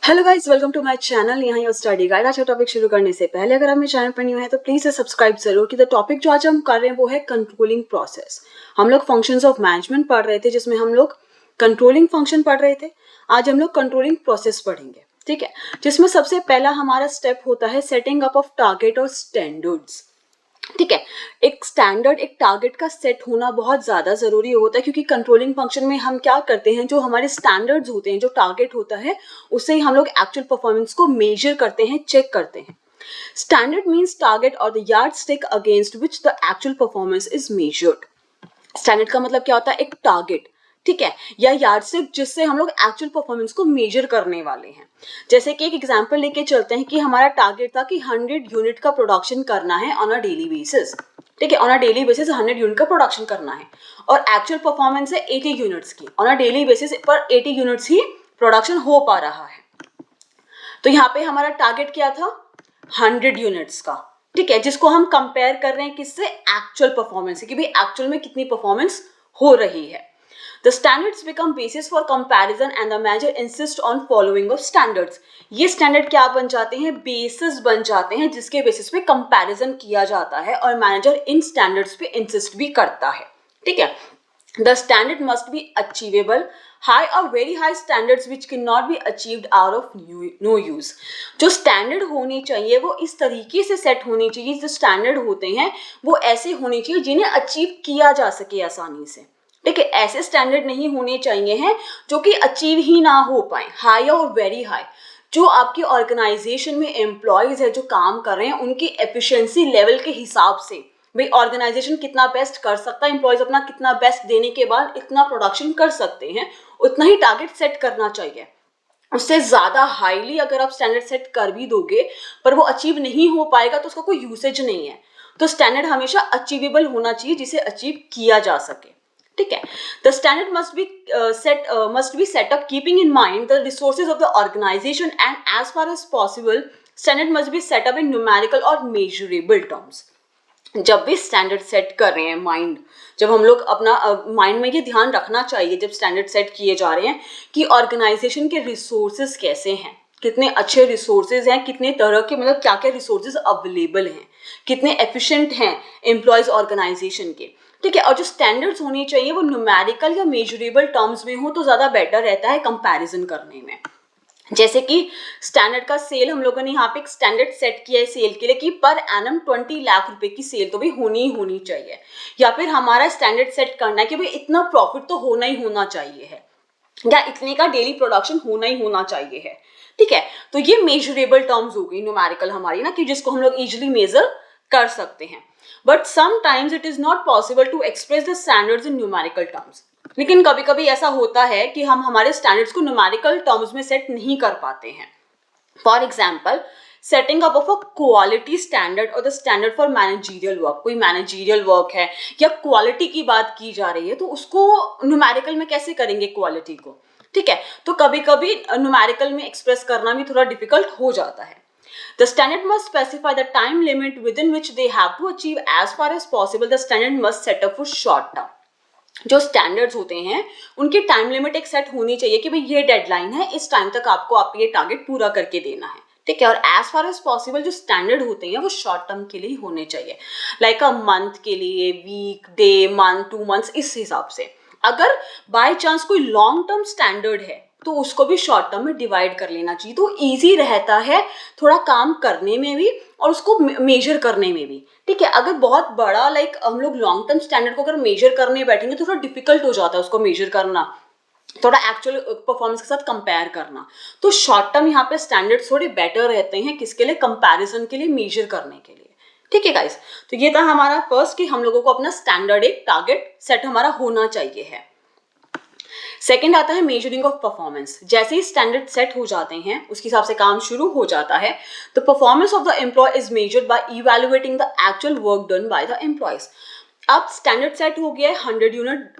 Hello guys, welcome to my channel. यहाँ your study guide. आज का टॉपिक शुरू करने से पहले अगर आप मेरे चैनल पर न्यू है तो प्लीज से सब्सक्राइब जरूर। कि द टॉपिक जो आज हम कर रहे हैं वो है कंट्रोलिंग प्रोसेस। हम लोग फंक्शंस ऑफ मैनेजमेंट पढ़ रहे थे जिसमें हम लोग कंट्रोलिंग फंक्शन पढ़ रहे थे। आज हम लोग कंट्रोलिंग प्रोसेस पढ़ेंगे, ठीक है, जिसमें सबसे पहला हमारा स्टेप होता है सेटिंग अप ऑफ टारगेट और स्टैंडर्ड्स। ठीक है, एक स्टैंडर्ड, एक टारगेट का सेट होना बहुत ज़्यादा ज़रूरी होता है, क्योंकि कंट्रोलिंग फंक्शन में हम क्या करते हैं, जो हमारे स्टैंडर्ड्स होते हैं, जो टारगेट होता है, उससे ही हम लोग एक्चुअल परफॉर्मेंस को मेजर करते हैं, चेक करते हैं। स्टैंडर्ड मीन्स टारगेट और the yardstick against which the actual performance is measured. Standard का मतलब क्या होता है? एक टारगेट, ठीक है, या यार्डस्टिक जिससे हम लोग एक्चुअल परफॉर्मेंस को मेजर करने वाले हैं। जैसे कि एक एग्जांपल लेके चलते हैं कि हमारा टारगेट था कि 100 यूनिट का प्रोडक्शन करना है ऑन अ डेली बेसिस। ठीक है, on a daily basis 100 unit का प्रोडक्शन करना है और एक्चुअल परफॉर्मेंस है 80 यूनिट्स की। ऑन अ डेली बेसिस पर 80 यूनिट्स ही प्रोडक्शन हो पा रहा है। तो यहाँ पे हमारा टारगेट क्या था? 100 यूनिट्स का, ठीक है, जिसको हम कंपेयर कर रहे हैं किससे? एक्चुअल परफॉर्मेंस से, कि भाई एक्चुअल में कितनी परफॉर्मेंस हो रही है। The standards become basis for comparison and the manager insists on following of standards. ये स्टैंडर्ड क्या बन जाते हैं? बेसिस बन जाते हैं, जिसके बेसिस पे कंपैरिजन किया जाता है और मैनेजर इन स्टैंडर्ड्स पे इंसिस्ट भी करता है। ठीक है, the standard must be achievable. High or very high standards which cannot be achieved out of no use. जो स्टैंडर्ड होनी चाहिए वो इस तरीके से सेट होनी चाहिए, जो स्टैंडर्ड होते हैं वो ऐसे होने चाहिए जिन्हें अचीव किया जा सके आसानी से। ठीक है, ऐसे स्टैंडर्ड नहीं होने चाहिए हैं जो कि अचीव ही ना हो पाए। हाई और वेरी हाई, जो आपकी ऑर्गेनाइजेशन में एम्प्लॉयज है जो काम कर रहे हैं, उनकी एफिशिएंसी लेवल के हिसाब से, भाई ऑर्गेनाइजेशन कितना बेस्ट कर सकता है, एम्प्लॉयज अपना कितना बेस्ट देने के बाद इतना प्रोडक्शन कर सकते हैं, उतना ही टारगेट सेट करना चाहिए। उससे ज्यादा हाईली अगर आप स्टैंडर्ड सेट कर भी दोगे पर वो अचीव नहीं हो पाएगा तो उसका कोई यूसेज नहीं है। तो स्टैंडर्ड हमेशा अचीवेबल होना चाहिए, जिसे अचीव किया जा सके। ठीक है, the standard must be set up keeping in mind the resources of the organisation and as far as possible standard must be set up in numerical और मेजरेबल टर्म्स। जब भी स्टैंडर्ड सेट कर रहे हैं जब हम लोग अपना माइंड में ये ध्यान रखना चाहिए जब स्टैंडर्ड सेट किए जा रहे हैं कि ऑर्गेनाइजेशन के रिसोर्सेज कैसे हैं, कितने अच्छे रिसोर्सेज हैं, कितने तरह के, मतलब क्या क्या रिसोर्सेज अवेलेबल हैं, कितने एफिशिएंट हैं एम्प्लॉयज ऑर्गेनाइजेशन के। ठीक है, और जो स्टैंडर्ड्स होनी चाहिए वो न्यूमेरिकल या मेजरेबल टर्म्स में हो तो ज़्यादा बेटर रहता है कंपैरिजन करने में। जैसे कि स्टैंडर्ड का सेल, हम लोगों ने यहाँ पे एक स्टैंडर्ड सेट किया है सेल के लिए कि पर एनम 20 लाख रुपए की सेल तो भी होनी चाहिए, या फिर हमारा स्टैंडर्ड सेट करना है कि भाई इतना प्रॉफिट तो होना ही होना चाहिए है, या इतने का डेली प्रोडक्शन होना ही होना चाहिए है। ठीक है, तो ये मेजरेबल टर्म्स हो गई न्यूमेरिकल हमारी ना, कि जिसको हम लोग इजिली मेजर कर सकते हैं। But sometimes it is not possible to express the standards in numerical terms. लेकिन कभी कभी ऐसा होता है कि हम हमारे स्टैंडर्ड्स को न्यूमेरिकल टर्म्स में सेट नहीं कर पाते हैं। For example, setting up of a quality standard और the standard for managerial work. कोई मैनेजरियल वर्क है या क्वालिटी की बात की जा रही है तो उसको न्यूमेरिकल में कैसे करेंगे क्वालिटी को? ठीक है, तो कभी कभी न्यूमेरिकल में एक्सप्रेस करना भी थोड़ा डिफिकल्ट हो जाता है। The standard must specify the time limit within which they have to achieve as far as possible. The standard must set up for short term. जो स्टैंडर्ड्स होते हैं उनकी टाइम लिमिट एक सेट होनी चाहिए कि भाई ये डेडलाइन है, इस टाइम तक आपको ये टारगेट पूरा करके देना है। ठीक है, और एज फार एज पॉसिबल जो स्टैंडर्ड होते हैं वो शॉर्ट टर्म के लिए होने चाहिए, लाइक अ मंथ के लिए, वीक, डे, मंथ, 2 मंथ्स, इस हिसाब से। अगर बाय चांस कोई लॉन्ग टर्म स्टैंडर्ड है तो उसको भी शॉर्ट टर्म में डिवाइड कर लेना चाहिए, तो ईजी रहता है थोड़ा काम करने में भी और उसको मेजर करने में भी। ठीक है, अगर बहुत बड़ा लाइक हम लोग लॉन्ग टर्म स्टैंडर्ड को अगर मेजर करने बैठेंगे तो थोड़ा डिफिकल्ट हो जाता है उसको मेजर करना, थोड़ा एक्चुअल परफॉर्मेंस के साथ कंपेयर करना। तो शॉर्ट टर्म यहाँ पे स्टैंडर्ड थोड़े बेटर रहते हैं, किसके लिए? कंपैरिजन के लिए, मेजर करने के लिए। ठीक है गाइस, तो ये था हमारा फर्स्ट कि हम लोगों को अपना स्टैंडर्ड एक टारगेट सेट हमारा होना चाहिए है। सेकेंड आता है मेजरिंग ऑफ परफॉर्मेंस। जैसे ही स्टैंडर्ड सेट हो जाते हैं उसके हिसाब से काम शुरू हो जाता है। The performance of the employ is measured by evaluating the actual work done by the employees. अब स्टैंडर्ड सेट हो गया है, 100 यूनिट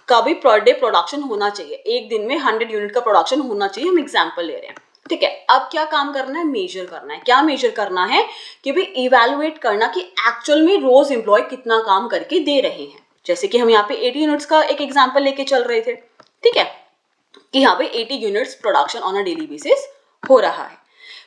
का भी पर डे प्रोडक्शन होना चाहिए, एक दिन में 100 यूनिट का प्रोडक्शन होना चाहिए, हम एग्जाम्पल ले रहे हैं। ठीक है, अब क्या काम करना है? मेजर करना है। क्या मेजर करना है? कि भाई इवैल्यूएट करना कि एक्चुअल में रोज एम्प्लॉय कितना काम करके दे रहे हैं। जैसे कि हम यहाँ पे 80 यूनिट्स का एक एग्जाम्पल लेके चल रहे थे। ठीक है, कि यहाँ पे 80 units production on a daily basis हो रहा है।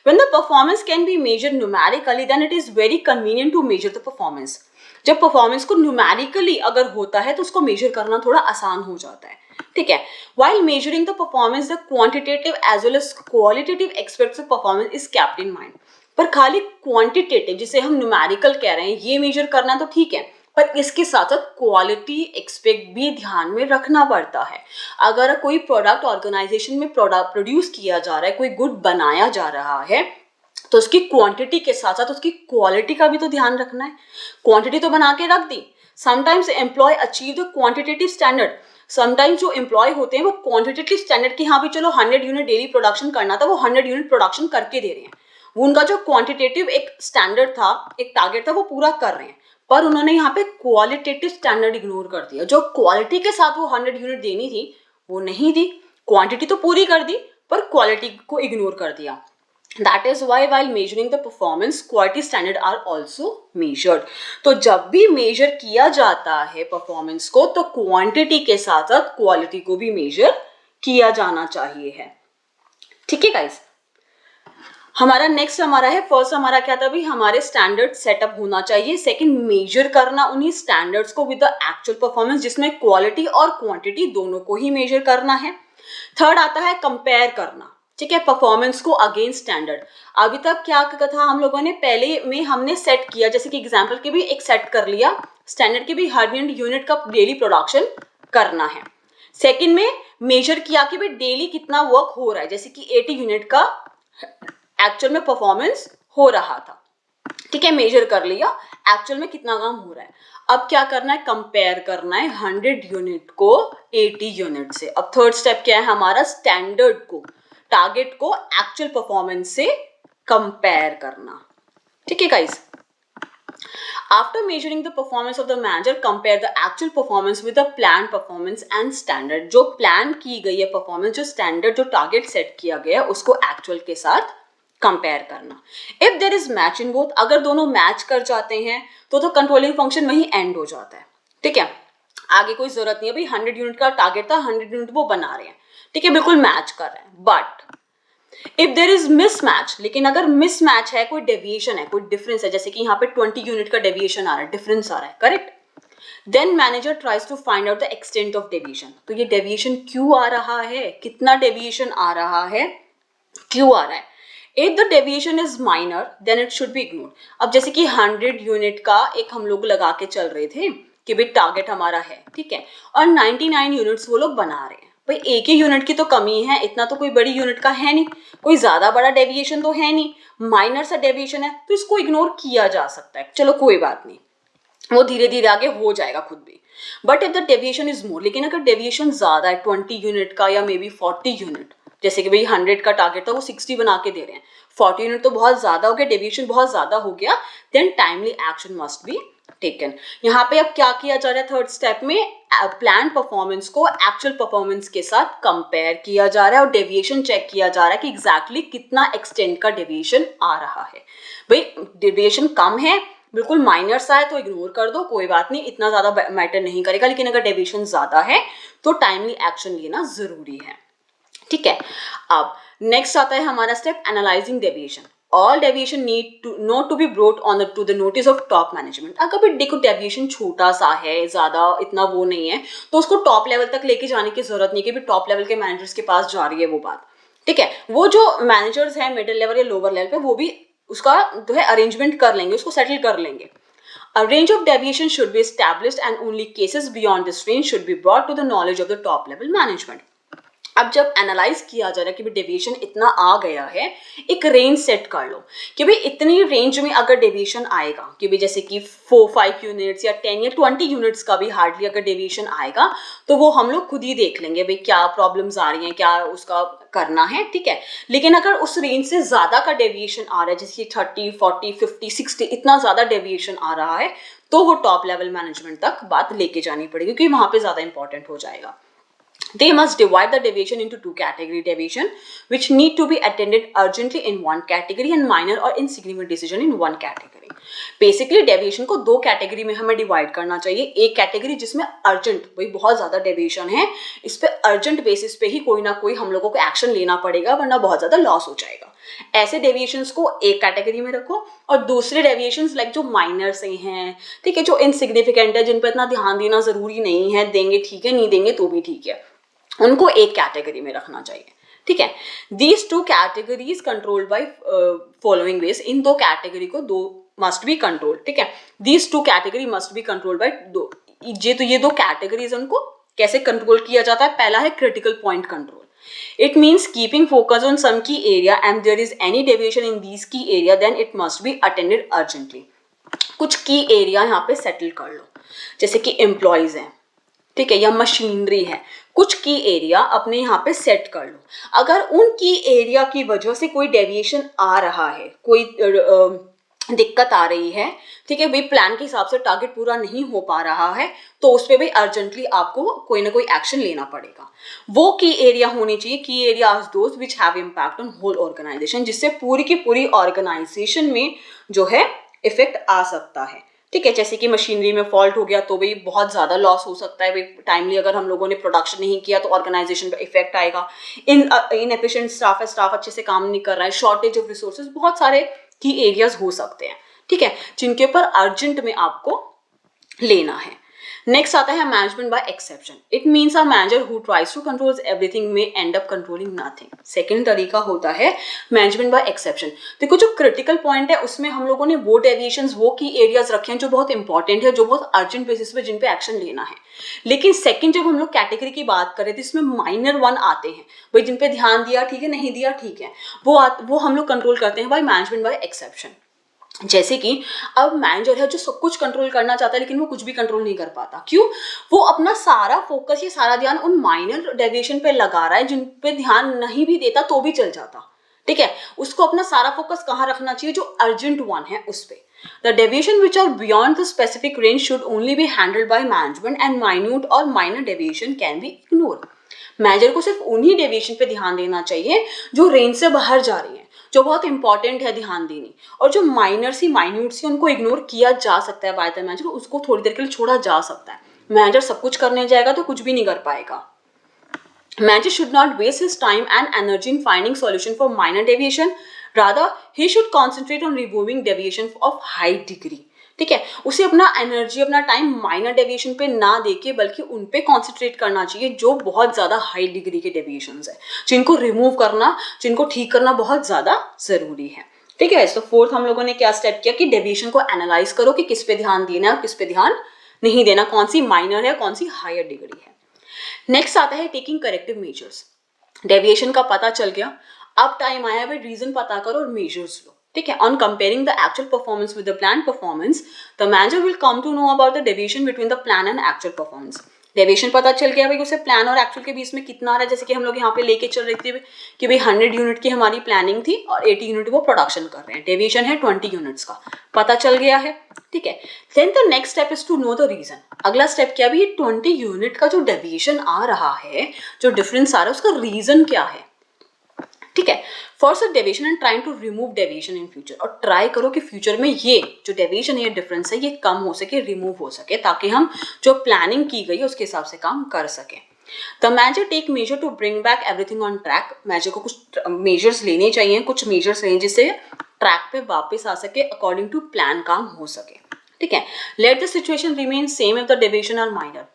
When the performance can be measured numerically, then it is very convenient to measure the performance. जब परफॉर्मेंस को न्यूमेरिकली अगर होता है तो उसको मेजर करना थोड़ा आसान हो जाता है, ठीक है। While measuring the performance, the quantitative as well as qualitative aspects of performance is kept in mind. पर खाली क्वांटिटेटिव जिसे हम न्यूमेरिकल कह रहे हैं ये मेजर करना तो ठीक है, पर इसके साथ साथ क्वालिटी एक्सपेक्ट भी ध्यान में रखना पड़ता है। अगर कोई प्रोडक्ट ऑर्गेनाइजेशन में प्रोडक्ट प्रोड्यूस किया जा रहा है, कोई गुड बनाया जा रहा है, तो उसकी क्वांटिटी के साथ साथ उसकी क्वालिटी का भी तो ध्यान रखना है। क्वांटिटी तो बना के रख दी, sometimes employ achieve the quantitative standard, sometimes जो एम्प्लॉय होते हैं वो क्वांटिटेटिव स्टैंडर्ड की, हाँ भी चलो 100 यूनिट डेली प्रोडक्शन करना था, वो 100 यूनिट प्रोडक्शन करके दे रहे हैं, वो उनका जो क्वांटिटेटिव एक स्टैंडर्ड था, एक टारगेट था, वो पूरा कर रहे हैं, पर उन्होंने यहाँ पे क्वालिटेटिव स्टैंडर्ड इग्नोर कर दिया। जो क्वालिटी के साथ वो 100 यूनिट देनी थी वो नहीं दी, क्वांटिटी तो पूरी कर दी पर क्वालिटी को इग्नोर कर दिया। That is why while measuring the performance, quality standard are also measured. तो जब भी मेजर किया जाता है परफॉर्मेंस को तो क्वांटिटी के साथ साथ क्वालिटी को भी मेजर किया जाना चाहिए है, ठीक है गाइस। हमारा नेक्स्ट हमारा है, फर्स्ट हमारा क्या था भाई, हमारे स्टैंडर्ड सेटअप होना चाहिए। सेकंड, मेजर करना उन्हीं स्टैंडर्ड्स को विद द एक्चुअल परफॉर्मेंस, जिसमें क्वालिटी और क्वांटिटी दोनों को ही मेजर करना है। थर्ड आता है कंपेयर करना, ठीक है, परफॉर्मेंस को अगेंस्ट स्टैंडर्ड। अभी तक क्या था, हम लोगों ने पहले में हमने सेट किया, जैसे कि एग्जाम्पल के भी एक सेट कर लिया स्टैंडर्ड के भी 100 यूनिट का डेली प्रोडक्शन करना है। सेकंड में मेजर किया कि भाई डेली कितना वर्क हो रहा है, जैसे कि 80 यूनिट का एक्चुअल में परफॉर्मेंस हो रहा था, ठीक है, मेजर कर लिया एक्चुअल में कितना काम हो रहा है। अब क्या करना है, कंपेयर करना है 100 यूनिट को 80 यूनिट से। अब थर्ड स्टेप क्या है हमारा, स्टैंडर्ड को, टारगेट को एक्चुअल परफॉर्मेंस से कंपेयर करना, ठीक है guys. After measuring the performance of the manager, compare the actual performance with the planned performance and standard. जो प्लान की गई है परफॉर्मेंस, जो स्टैंडर्ड जो टारगेट सेट किया गया है उसको एक्चुअल के साथ कंपेयर करना। If there is match in both, अगर दोनों मैच कर जाते हैं तो कंट्रोलिंग फंक्शन वहीं एंड हो जाता है, ठीक है, आगे कोई जरूरत नहीं है। भाई 100 यूनिट का टारगेट था, 100 यूनिट वो बना रहे हैं, ठीक है, बिल्कुल मैच कर रहे हैं। But if there is mismatch, लेकिन अगर मिसमैच है, कोई डेविएशन है, कोई डिफरेंस है, जैसे कि यहाँ पे 20 यूनिट का डेविएशन आ रहा है, डिफरेंस आ रहा है, correct, then manager tries to find out the extent of deviation. तो ये डेविएशन क्यों आ रहा है, कितना डेविएशन आ रहा है, क्यों आ रहा है। If the deviation is minor, then it should be ignored. अब जैसे कि 100 यूनिट का एक हम लोग लगा के चल रहे थे कि भाई टारगेट हमारा है, ठीक है, और 99 यूनिट्स वो लोग बना रहे हैं, भाई एक ही यूनिट की तो कमी है, इतना तो कोई बड़ी यूनिट का है नहीं, कोई ज्यादा बड़ा डेविएशन तो है नहीं, माइनर सा डेविएशन है, तो इसको इग्नोर किया जा सकता है, चलो कोई बात नहीं, वो धीरे धीरे आगे हो जाएगा खुद भी। But if the deviation is more, लेकिन अगर डेविएशन ज्यादा है 20 यूनिट का या मे बी 40 यूनिट, जैसे कि भाई 100 का टारगेट था वो 60 बना के दे रहे हैं, 40 यूनिट तो बहुत ज्यादा हो गया, डेविएशन बहुत ज्यादा हो गया, then timely action must be taken. यहाँ पे अब क्या किया जा रहा है, थर्ड स्टेप में प्लान परफॉर्मेंस को एक्चुअल परफॉर्मेंस के साथ कंपेयर किया जा रहा है और डेविएशन चेक किया जा रहा है कि एग्जैक्टली कितना एक्सटेंट का डेविएशन आ रहा है। भाई डेविएशन कम है, बिल्कुल माइनर सा है तो इग्नोर कर दो, कोई बात नहीं, इतना ज्यादा मैटर नहीं करेगा, लेकिन अगर डेविएशन ज्यादा है तो टाइमली एक्शन लेना जरूरी है, ठीक है। अब नेक्स्ट आता है हमारा step, analysing deviation. All deviation need to not to be brought on to the notice of top management. अगर भी देखो डेविएशन छोटा सा है, ज्यादा इतना वो नहीं है, तो उसको टॉप लेवल तक लेके जाने की जरूरत नहीं कि भी टॉप लेवल के मैनेजर्स के पास जा रही है वो बात, ठीक है। वो जो मैनेजर्स है मिडिल लेवल या लोअर लेवल पे, वो भी उसका जो है अरेंजमेंट कर लेंगे, उसको सेटल कर लेंगे। A range of deviation should be established and only cases beyond this range should be brought to the knowledge of the top level management. अब जब एनालाइज किया जा रहा है कि भाई डेविएशन इतना आ गया है, एक रेंज सेट कर लो कि भाई इतनी रेंज में अगर डेविएशन आएगा कि भाई जैसे कि 4-5 यूनिट्स या 10 या 20 यूनिट्स का भी हार्डली अगर डेविएशन आएगा तो वो हम लोग खुद ही देख लेंगे भाई क्या प्रॉब्लम्स आ रही हैं, क्या उसका करना है, ठीक है। लेकिन अगर उस रेंज से ज्यादा का डेविएशन आ रहा है, जैसे 30, 40, 50, 60 इतना ज्यादा डेविएशन आ रहा है, तो वो टॉप लेवल मैनेजमेंट तक बात लेके जानी पड़ेगी क्योंकि वहां पे ज्यादा इंपॉर्टेंट हो जाएगा। They must divide the deviation into 2 category deviation which need to be attended urgently in one category and minor or insignificant decision in one category. Basically deviation को 2 कैटेगरी में हमें डिवाइड करना चाहिए। एक कैटेगरी जिसमें urgent, भाई बहुत ज्यादा डेविएशन है, इस पे अर्जेंट बेसिस पे ही कोई ना कोई हम लोगों को एक्शन लेना पड़ेगा वरना बहुत ज्यादा लॉस हो जाएगा। ऐसे डेविएशंस को एक कैटेगरी में रखो और दूसरे डेविएशंस लाइक जो माइनर से हैं, ठीक है, जो इनसिग्निफिकेंट है, जिन पर इतना ध्यान देना जरूरी नहीं है, देंगे ठीक है, नहीं देंगे तो भी ठीक है, उनको एक कैटेगरी में रखना चाहिए, ठीक है। These two categories controlled by following ways, इन दो कैटेगरी को दो मस्ट बी कंट्रोल, ठीक है। These two category must be controlled by दो, ये दो कैटेगरीज उनको कैसे कंट्रोल किया जाता है। पहला है critical point control. It means keeping focus on some key area and there is any deviation in these key area then it must be attended urgently. कुछ की एरिया यहाँ पे सेटल कर लो, जैसे कि एम्प्लॉयज हैं, ठीक है, या मशीनरी है, कुछ की एरिया अपने यहाँ पे सेट कर लो। अगर उन की एरिया की वजह से कोई डेविएशन आ रहा है, कोई दिक्कत आ रही है, ठीक है भाई, प्लान के हिसाब से टारगेट पूरा नहीं हो पा रहा है, तो उस पर भी अर्जेंटली आपको कोई ना कोई एक्शन लेना पड़ेगा। वो की एरिया होनी चाहिए, की area are those which have impact on whole organisation, जिससे पूरी की पूरी ऑर्गेनाइजेशन में जो है इफेक्ट आ सकता है, ठीक है। जैसे कि मशीनरी में फॉल्ट हो गया तो भाई बहुत ज़्यादा लॉस हो सकता है, भाई टाइमली अगर हम लोगों ने प्रोडक्शन नहीं किया तो ऑर्गेनाइजेशन पे इफेक्ट आएगा। इनएफिशिएंट स्टाफ है, स्टाफ अच्छे से काम नहीं कर रहा है, शॉर्टेज ऑफ रिसोर्सेज, बहुत सारे की एरियाज हो सकते हैं, ठीक है, जिनके ऊपर अर्जेंट में आपको लेना है। नेक्स्ट आता है management by exception. It means a manager who tries to control everything में and up controlling nothing. Second तरीका होता है मैनेजमेंट बाय एक्सेप्शन। देखो जो क्रिटिकल पॉइंट है उसमें हम लोगों ने वो डेविएशंस, वो की एरियाज रखे हैं जो बहुत इंपॉर्टेंट है, जो बहुत अर्जेंट बेसिस पे जिन पे एक्शन लेना है। लेकिन सेकंड जब हम लोग कैटेगरी की बात करें तो इसमें माइनर वन आते हैं, भाई जिन पे ध्यान दिया ठीक है, नहीं दिया ठीक है, वो हम लोग कंट्रोल करते हैं बाय मैनेजमेंट बाय एक्सेप्शन। जैसे कि अब मैनेजर है जो सब कुछ कंट्रोल करना चाहता है लेकिन वो कुछ भी कंट्रोल नहीं कर पाता। क्यों? वो अपना सारा फोकस, ये सारा ध्यान उन माइनर डेविएशन पे लगा रहा है जिन पे ध्यान नहीं भी देता तो भी चल जाता, ठीक है। उसको अपना सारा फोकस कहाँ रखना चाहिए? जो अर्जेंट वन है उस पे। The deviation which are beyond the specific range should only be handled by management and minute or minor deviation can be ignored. Manager को सिर्फ उन्हीं डेविएशन पे ध्यान देना चाहिए जो रेंज से बाहर जा रही है, जो बहुत इंपॉर्टेंट है ध्यान देनी, और जो माइनर सी माइन्यूट सी उनको इग्नोर किया जा सकता है बाय द मैनेजर, उसको थोड़ी देर के लिए छोड़ा जा सकता है। मैनेजर सब कुछ करने जाएगा तो कुछ भी नहीं कर पाएगा। Manager should not waste his time and energy in finding solution for minor deviation. Rather, he should concentrate on removing deviation of high degree. ठीक है, उसे अपना एनर्जी, अपना टाइम माइनर डेविएशन पे ना देके बल्कि उन पे कॉन्सेंट्रेट करना चाहिए जो बहुत ज़्यादा हाई डिग्री के डेविएशंस है, जिनको रिमूव करना, जिनको ठीक करना बहुत ज़्यादा ज़रूरी है, ठीक है। तो फोर्थ हम लोगों ने क्या स्टेप किया कि डेविएशन को एनालाइज करो कि किस पे ध्यान देना है और किस पे ध्यान नहीं देना, कौन सी माइनर है, कौन सी हायर डिग्री है। नेक्स्ट आता है टेकिंग करेक्टिव मेजर्स। डेविएशन का पता चल गया, अब टाइम आया भाई रीजन पता करो और मेजर्स लो, ठीक है। On comparing the actual performance with the plan performance, the manager will come to know about the deviation between the plan and actual performance. Deviation पता चल गया भाई, उसे प्लान और एक्चुअल के बीच में कितना आ रहा है। जैसे कि हम लोग यहाँ पे लेके चल रहे थे कि भाई 100 यूनिट की हमारी प्लानिंग थी और 80 यूनिट वो प्रोडक्शन कर रहे हैं, डेविएशन है 20 यूनिट्स का, पता चल गया है, ठीक है। Then the next step is to know the reason. अगला स्टेप क्या भी, 20 यूनिट का जो डेविएशन आ रहा है, जो डिफरेंस आ रहा है, उसका रीजन क्या है, ठीक है। For such deviation and trying to remove deviation in future, और ट्राई करो कि फ्यूचर में ये जो डेविएशन है, ये डिफरेंस है, ये कम हो सके, रिमूव हो सके, ताकि हम जो प्लानिंग की गई है उसके हिसाब से काम कर सकें। The manager take measure to bring back everything on track. Manager को कुछ मेजर्स लेने चाहिए, कुछ मेजर्स लेने जिससे ट्रैक पे वापस आ सके, अकॉर्डिंग टू प्लान काम हो सके, ठीक है। Let the situation remain same if the deviation are minor.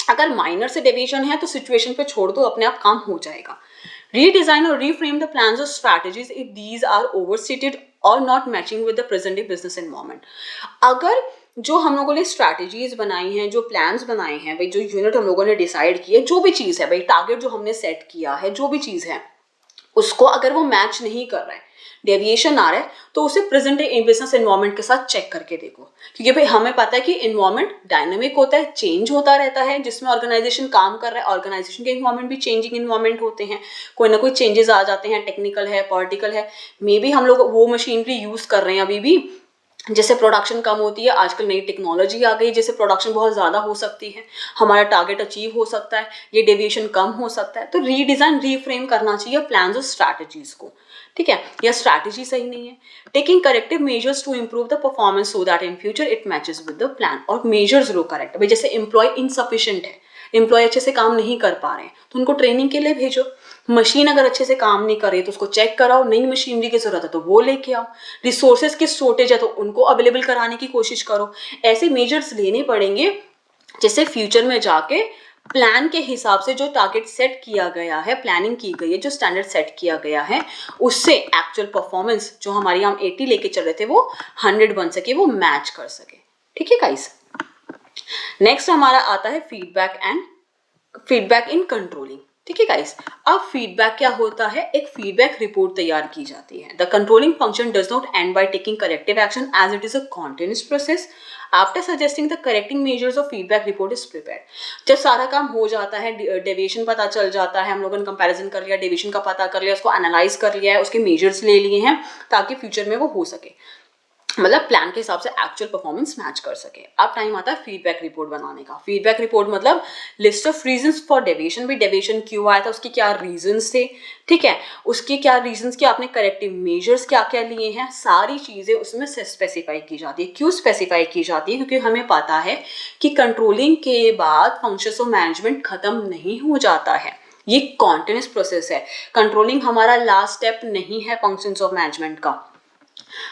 अगर माइनर से डेविएशन है तो सिचुएशन पे छोड़ दो, अपने आप काम हो जाएगा। Redesign or reframe the plans or strategies if these are overstated or not matching with the present day business environment. अगर जो हम लोगों ने स्ट्रैटेजीज बनाई हैं, जो प्लान्स बनाए हैं, भाई जो यूनिट हम लोगों ने डिसाइड किए, जो भी चीज़ है, भाई टारगेट जो हमने सेट किया है, जो भी चीज़ है, उसको अगर वो मैच नहीं कर रहा है, डेविएशन आ रहा है, तो उसे प्रेजेंट डे बिजनेस एनवायरनमेंट के साथ चेक करके देखो। क्योंकि भाई हमें पता है कि एनवायरनमेंट डायनामिक होता है, चेंज होता रहता है, जिसमें ऑर्गेनाइजेशन काम कर रहा है, ऑर्गेनाइजेशन के एनवायरनमेंट भी चेंजिंग एनवायरनमेंट होते हैं, कोई ना कोई चेंजेस आ जाते हैं, टेक्निकल है, पॉलिटिकल है, मे बी हम लोग वो मशीनरी यूज कर रहे हैं अभी भी, जैसे प्रोडक्शन कम होती है, आजकल नई टेक्नोलॉजी आ गई जैसे प्रोडक्शन बहुत ज़्यादा हो सकती है, हमारा टारगेट अचीव हो सकता है, ये डेविएशन कम हो सकता है, तो रीडिज़ाइन रीफ्रेम करना चाहिए प्लान्स और स्ट्रैटेजीज को, ठीक है। या स्ट्रैटेजी सही नहीं है, taking corrective measures to improve the performance so that in future it matches with the plan, और मेजर्स लो करेक्ट। भाई जैसे एम्प्लॉय इनसफिशिएंट है, एम्प्लॉय अच्छे से काम नहीं कर पा रहे हैं, तो उनको ट्रेनिंग के लिए भेजो, मशीन अगर अच्छे से काम नहीं कर रही तो उसको चेक कराओ, नई मशीनरी की जरूरत है तो वो लेके आओ, रिसोर्सेज की शॉर्टेज है तो उनको अवेलेबल कराने की कोशिश करो। ऐसे मेजर्स लेने पड़ेंगे जिससे फ्यूचर में जाके प्लान के हिसाब से जो टारगेट सेट किया गया है, प्लानिंग की गई है, जो स्टैंडर्ड सेट किया गया है, उससे एक्चुअल परफॉर्मेंस जो हमारी हम 80 लेके चल रहे थे वो 100 बन सके, वो मैच कर सके। ठीक है गाइस। नेक्स्ट हमारा आता है फीडबैक इन कंट्रोलिंग। ठीक है गाइस। अब फीडबैक क्या होता है, एक फीडबैक रिपोर्ट तैयार की जाती है। The controlling function does not end by taking corrective action as it is a continuous process. After suggesting the correcting measures of feedback report is prepared. जब सारा काम हो जाता है, डेविएशन पता चल जाता है, हम लोगों ने कंपैरिजन कर लिया, डेविएशन का पता कर लिया, उसको एनालाइज कर लिया है, उसके मेजर्स ले लिए हैं ताकि फ्यूचर में वो हो सके, मतलब प्लान के हिसाब से एक्चुअल परफॉर्मेंस मैच कर सके। अब टाइम आता है फीडबैक रिपोर्ट बनाने का। फीडबैक रिपोर्ट मतलब list of reasons for deviation, भी डेविएशन क्यों आया था, उसके क्या रीजंस थे, ठीक है, उसके क्या रीजंस, कि आपने करेक्टिव मेजर्स क्या क्या लिए हैं, सारी चीजें उसमें स्पेसिफाई की जाती है। क्यों स्पेसिफाई की जाती है, क्योंकि हमें पता है कि कंट्रोलिंग के बाद फंक्शंस ऑफ मैनेजमेंट खत्म नहीं हो जाता है, ये कॉन्टिन्यूस प्रोसेस है। कंट्रोलिंग हमारा लास्ट स्टेप नहीं है फंक्शंस ऑफ मैनेजमेंट का।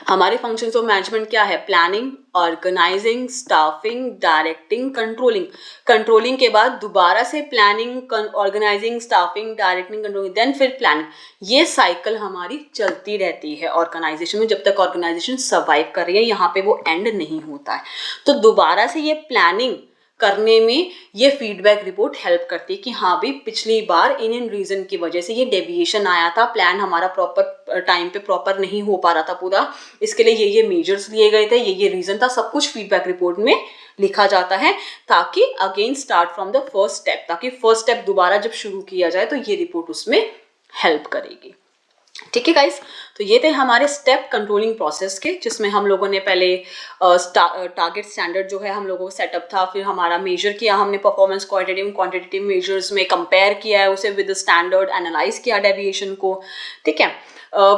हमारे फंक्शंस ऑफ मैनेजमेंट क्या है, planning, organising, staffing, directing, controlling. Controlling के बाद दोबारा से planning, organising, staffing, directing, controlling, then फिर प्लानिंग। ये साइकिल हमारी चलती रहती है ऑर्गेनाइजेशन में, जब तक ऑर्गेनाइजेशन सर्वाइव कर रही है, यहाँ पे वो एंड नहीं होता है। तो दोबारा से ये प्लानिंग करने में ये फीडबैक रिपोर्ट हेल्प करती है कि हाँ भाई पिछली बार इन रीजन की वजह से ये डेविएशन आया था, प्लान हमारा प्रॉपर टाइम पे प्रॉपर नहीं हो पा रहा था पूरा, इसके लिए ये मेजर्स लिए गए थे, ये रीजन था, सब कुछ फीडबैक रिपोर्ट में लिखा जाता है, ताकि again start from the first step, ताकि फर्स्ट स्टेप दोबारा जब शुरू किया जाए तो ये रिपोर्ट उसमें हेल्प करेगी। ठीक है गाइस, तो ये थे हमारे स्टेप कंट्रोलिंग प्रोसेस के, जिसमें हम लोगों ने पहले टारगेट स्टैंडर्ड जो है हम लोगों का सेटअप था, फिर हमारा मेजर किया हमने, परफॉर्मेंस क्वांटिटेटिव मेजर्स में कंपेयर किया है उसे विद स्टैंडर्ड, एनालाइज किया डेविएशन को, ठीक है,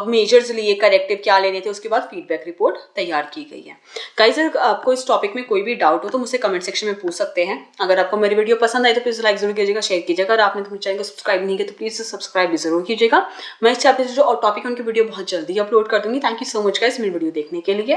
मेजर्स लिए, करेक्टिव क्या लेने थे, उसके बाद फीडबैक रिपोर्ट तैयार की गई है। गाइस अगर आपको इस टॉपिक में कोई भी डाउट हो तो मुझसे कमेंट सेक्शन में पूछ सकते हैं। अगर आपको मेरी वीडियो पसंद आई तो प्लीज लाइक जरूर कीजिएगा, शेयर कीजिएगा। अगर आपने तो चैनल को सब्सक्राइब नहीं किया तो प्लीज सब्सक्राइब भी जरूर कीजिएगा। मैं इस चैप्टर से जो टॉपिक है उनकी वीडियो बहुत जल्दी अपलोड कर दूंगी। Thank you so much guys मेरी वीडियो देखने के लिए।